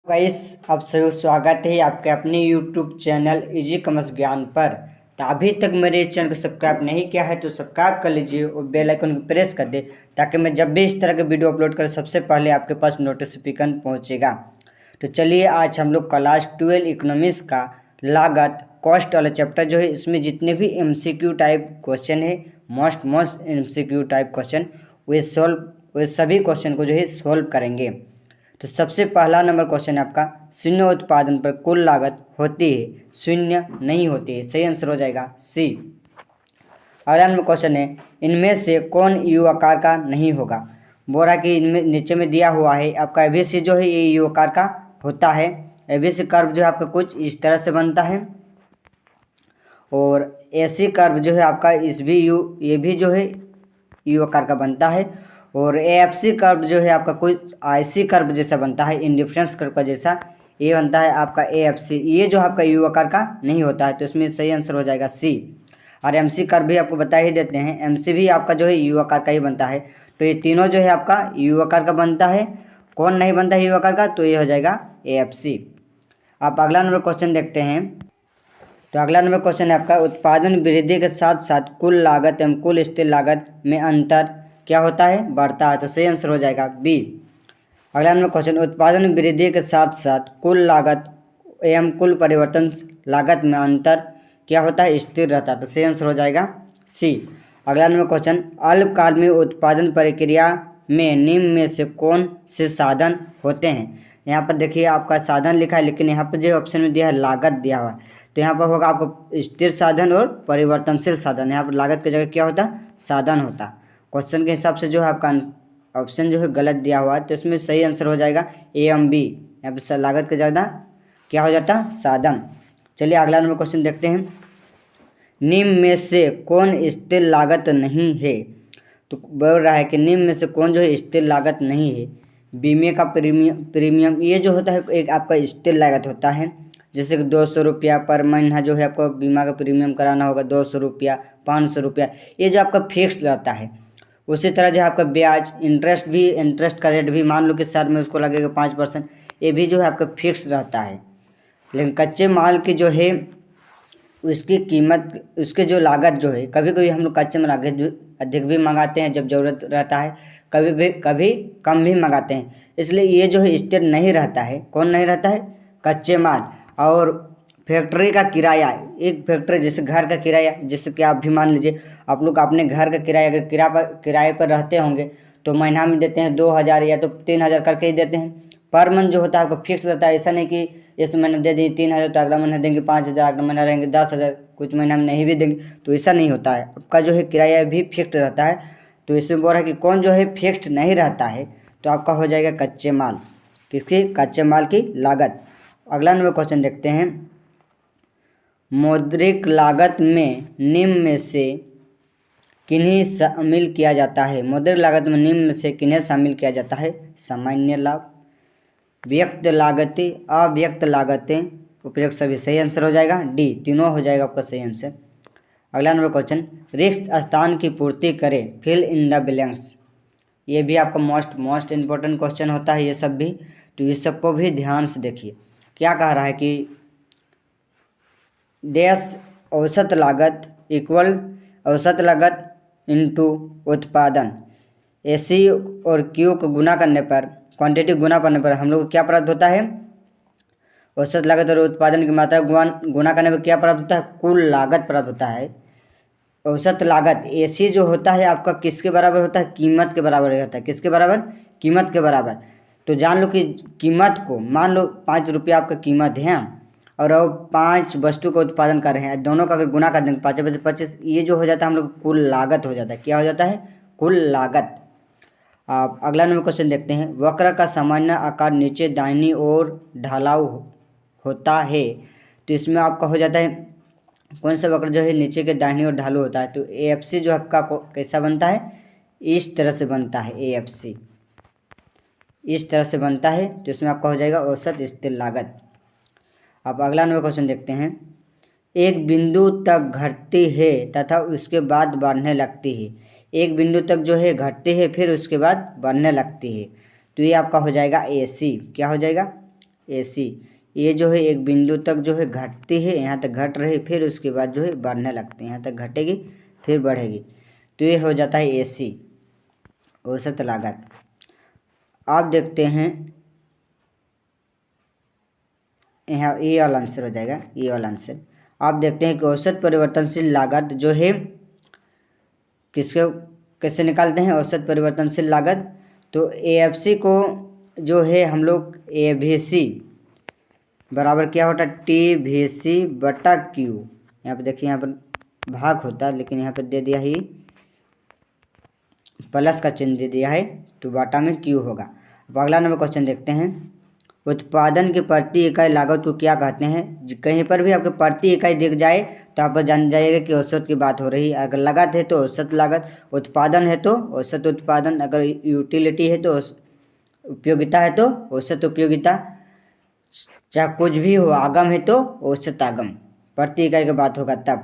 Guys, आप सभी को स्वागत है आपके अपने YouTube चैनल इजी कॉमर्स ज्ञान पर। तो अभी तक मेरे चैनल को सब्सक्राइब नहीं किया है तो सब्सक्राइब कर लीजिए और बेल आइकन को प्रेस कर दे ताकि मैं जब भी इस तरह के वीडियो अपलोड करें सबसे पहले आपके पास नोटिफिकेशन पहुंचेगा। तो चलिए आज हम लोग क्लास 12 इकोनॉमिक्स का लागत कॉस्ट वाला चैप्टर जो है इसमें जितने भी MCQ टाइप क्वेश्चन है मोस्ट MCQ टाइप क्वेश्चन वे सभी क्वेश्चन को जो है सोल्व करेंगे। तो सबसे पहला नंबर क्वेश्चन है आपका, शून्य उत्पादन पर कुल लागत होती है, शून्य नहीं होती है। सही आंसर हो जाएगा सी। अगला नंबर क्वेश्चन है, इनमें से कौन यू आकार का नहीं होगा। बोल रहा कि इनमें नीचे में दिया हुआ है आपका एबीसी जो है ये यू आकार का होता है। एबीसी कर्व जो है आपका कुछ इस तरह से बनता है और एसी कर्व जो है आपका ये भी जो है यू आकार का बनता है और एएफसी कर्व जो है आपका कोई आईसी कर्व जैसा बनता है, इंडिफरेंस कर्व का जैसा ये बनता है आपका एएफसी। ये जो आपका यू आकार का नहीं होता है तो इसमें सही आंसर हो जाएगा सी। और एमसी कर्व भी आपको बता ही देते हैं, एमसी भी आपका जो है यू आकार का ही बनता है। तो ये तीनों जो है आपका यू आकार का बनता है। कौन नहीं बनता है यू आकार का, तो ये हो जाएगा एएफसी। आप अगला नंबर क्वेश्चन देखते हैं। तो अगला नंबर क्वेश्चन है आपका, उत्पादन वृद्धि के साथ साथ कुल लागत एवं कुल स्थिर लागत में अंतर क्या होता है, बढ़ता है। तो सही आंसर हो जाएगा बी। अगला नंबर क्वेश्चन, उत्पादन वृद्धि के साथ साथ कुल लागत एवं कुल परिवर्तन लागत में अंतर क्या होता है, स्थिर रहता है। तो सही आंसर हो जाएगा सी। अगला नंबर क्वेश्चन, अल्पकाल में उत्पादन प्रक्रिया में निम्न में से कौन से साधन होते हैं। यहाँ पर देखिए आपका साधन लिखा है लेकिन यहाँ पर जो ऑप्शन में दिया है लागत दिया हुआ है। तो यहाँ पर होगा आपको स्थिर साधन और परिवर्तनशील साधन। यहाँ पर लागत की जगह क्या होता है, साधन होता। क्वेश्चन के हिसाब से जो है आपका ऑप्शन जो है गलत दिया हुआ है तो इसमें सही आंसर हो जाएगा ए एम बी। यहाँ पर लागत की जगह क्या हो जाता, साधन। चलिए अगला नंबर क्वेश्चन देखते हैं। निम्न में से कौन स्थिर लागत नहीं है। तो बोल रहा है कि निम्न में से कौन जो है स्थिर लागत नहीं है। बीमे का प्रीमियम ये जो होता है एक आपका स्थिर लागत होता है। जैसे कि 200 रुपया पर महीना जो है आपको बीमा का प्रीमियम कराना होगा, 200 रुपया 500 रुपया, ये जो आपका फिक्स रहता है। उसी तरह जो आपका ब्याज इंटरेस्ट का रेट भी मान लो कि साथ में उसको लगेगा 5%, ये भी जो है आपका फिक्स रहता है। लेकिन कच्चे माल की जो है उसकी कीमत उसके जो लागत जो है कभी कभी हम लोग कच्चे माल अधिक भी मंगाते हैं जब ज़रूरत रहता है, कभी कम भी मंगाते हैं। इसलिए ये जो है स्थिर नहीं रहता है। कौन नहीं रहता है, कच्चे माल। और फैक्ट्री का किराया, एक फैक्ट्री जैसे घर का किराया, जैसे कि आप भी मान लीजिए आप लोग अपने घर का किराया अगर किराए पर रहते होंगे तो महीना में देते हैं 2000 या तो 3000 करके ही देते हैं। पर मंथ जो होता है आपको फिक्स रहता है। ऐसा नहीं कि इस महीने दे देंगे 3000 तो अगला महीना देंगे 5000, अगला महीना रहेंगे 10,000, कुछ महीना में नहीं भी देंगे, तो ऐसा नहीं होता है। आपका जो है किराया भी फिक्स रहता है। तो इसमें बोल रहा है कि कौन जो है फिक्स्ड नहीं रहता है, तो आपका हो जाएगा कच्चे माल। किसकी, कच्चे माल की लागत। अगला नंबर क्वेश्चन देखते हैं। मौद्रिक लागत में निम्न में से किन्हें शामिल किया जाता है। मौद्रिक लागत में निम्न में से किन्हें शामिल किया जाता है, सामान्य लाभ, व्यक्त लागतें, अव्यक्त लागतें, उपयुक्त सभी। सही आंसर हो जाएगा डी, तीनों हो जाएगा आपका सही आंसर। अगला नंबर क्वेश्चन, रिक्त स्थान की पूर्ति करें, फिल इन द ब्लैंक्स। ये भी आपका मोस्ट इम्पोर्टेंट क्वेश्चन होता है ये सब भी। तो इस सबको भी ध्यान से देखिए। क्या कह रहा है कि डैश औसत लागत इक्वल औसत लागत इनटू उत्पादन, एसी और क्यू को गुना करने पर, क्वांटिटी गुना करने पर हम लोग को क्या प्राप्त होता है, औसत लागत और उत्पादन की मात्रा गुना करने पर क्या प्राप्त होता है, कुल लागत प्राप्त होता है। औसत लागत एसी जो होता है आपका किसके बराबर होता है, कीमत के बराबर होता है। किसके बराबर, कीमत के बराबर। तो जान लो कि कीमत को मान लो 5 रुपया आपका कीमत है और वो 5 वस्तु का उत्पादन कर रहे हैं, दोनों का अगर गुना कर देंगे 5 बजे 25, ये जो हो जाता है हम लोग कुल लागत हो जाता है। क्या हो जाता है, कुल लागत। आप अगला नंबर क्वेश्चन देखते हैं। वक्र का सामान्य आकार नीचे दाहिनी ओर ढालाव होता है, तो इसमें आपका हो जाता है कौन सा वक्र जो है नीचे के दाहिनी ओर ढालू होता है। तो एएफसी जो आपका कैसा बनता है, इस तरह से बनता है। एएफसी इस तरह से बनता है, तो इसमें आपका हो जाएगा औसत स्थिर लागत। अब अगला नंबर क्वेश्चन देखते हैं। एक बिंदु तक घटती है तथा उसके बाद बढ़ने लगती है। एक बिंदु तक जो है घटती है फिर उसके बाद बढ़ने लगती है, तो ये आपका हो जाएगा एसी। क्या हो जाएगा, AC। ये जो है एक बिंदु तक जो है घटती है, यहाँ तक घट रही, फिर उसके बाद जो है बढ़ने लगती है, यहाँ तक घटेगी फिर बढ़ेगी, तो ये हो जाता है AC, औसत लागत। आप देखते हैं यहाँ ये वाला आंसर हो जाएगा, ये वाला आंसर। आप देखते हैं कि औसत परिवर्तनशील लागत जो है किसको कैसे निकालते हैं, औसत परिवर्तनशील लागत। तो AFC को जो है हम लोग AVC बराबर क्या होता है, TVC बटा Q। यहाँ पे देखिए, यहाँ पर भाग होता है लेकिन यहाँ पर दे दिया ही प्लस का चिन्ह दे दिया है, तो बाटा में Q होगा। अब अगला नंबर क्वेश्चन देखते हैं। उत्पादन की प्रति इकाई लागत को क्या कहते हैं। कहीं पर भी आपके प्रति इकाई दिख जाए तो आप जान जाइएगा कि औसत की बात हो रही है। अगर लागत है तो औसत लागत, उत्पादन है तो औसत उत्पादन, अगर यूटिलिटी है तो उपयोगिता है तो औसत उपयोगिता, चाहे कुछ भी हो, आगम है तो औसत आगम, प्रति इकाई की बात होगा तब,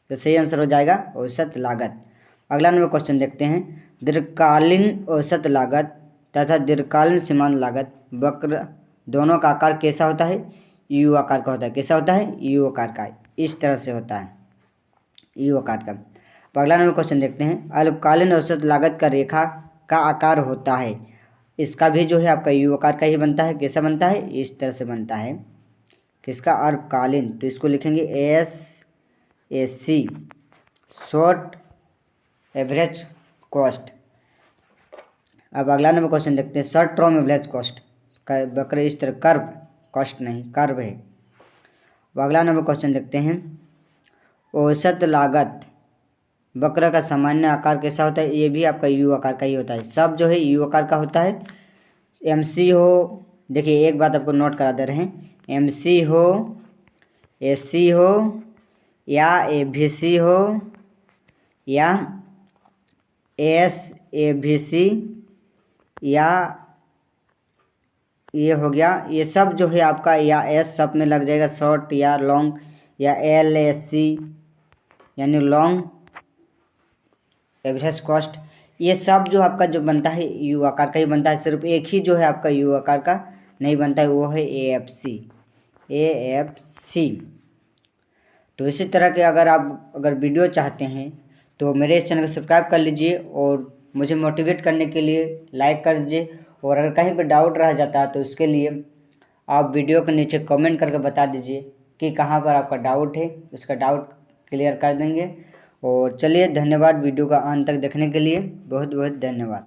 तो सही आंसर हो जाएगा औसत लागत। अगला नंबर क्वेश्चन देखते हैं। दीर्घकालीन औसत लागत तथा दीर्घकालीन सीमांत लागत वक्र दोनों का आकार कैसा होता है, यू आकार का होता है। कैसा होता है, यू आकार का, इस तरह से होता है, यू आकार का। अगला नंबर क्वेश्चन देखते हैं। अल्पकालीन औसत लागत का रेखा का आकार होता है, इसका भी जो है आपका यू आकार का ही बनता है। कैसा बनता है, इस तरह से बनता है। किसका, अल्पकालीन, तो इसको लिखेंगे SAC, शॉर्ट एवरेज कॉस्ट। अब अगला नंबर क्वेश्चन देखते हैं। शॉर्ट टर्म एवरेज कॉस्ट वक्र इस तरह, कर्व, कॉस्ट नहीं कर्व है। अब अगला नंबर क्वेश्चन देखते हैं। औसत लागत वक्र का सामान्य आकार कैसा होता है, ये भी आपका यू आकार का ही होता है। सब जो है यू आकार का होता है। MC हो, देखिए एक बात आपको नोट करा दे रहे हैं, MC हो, AC हो या AVC हो या SAVC या ये हो गया, ये सब जो है आपका या S सब में लग जाएगा, शॉर्ट या लॉन्ग या LAC यानी लॉन्ग एवरेज कॉस्ट, ये सब जो आपका जो बनता है यू आकार का ही बनता है। सिर्फ एक ही जो है आपका यू आकार का नहीं बनता है, वो है AFC। तो इसी तरह के अगर वीडियो चाहते हैं तो मेरे इस चैनल को सब्सक्राइब कर लीजिए और मुझे मोटिवेट करने के लिए लाइक कर दीजिए। और अगर कहीं पर डाउट रह जाता है तो उसके लिए आप वीडियो के नीचे कमेंट करके बता दीजिए कि कहाँ पर आपका डाउट है, उसका डाउट क्लियर कर देंगे। और चलिए, धन्यवाद वीडियो का अंत तक देखने के लिए, बहुत बहुत धन्यवाद।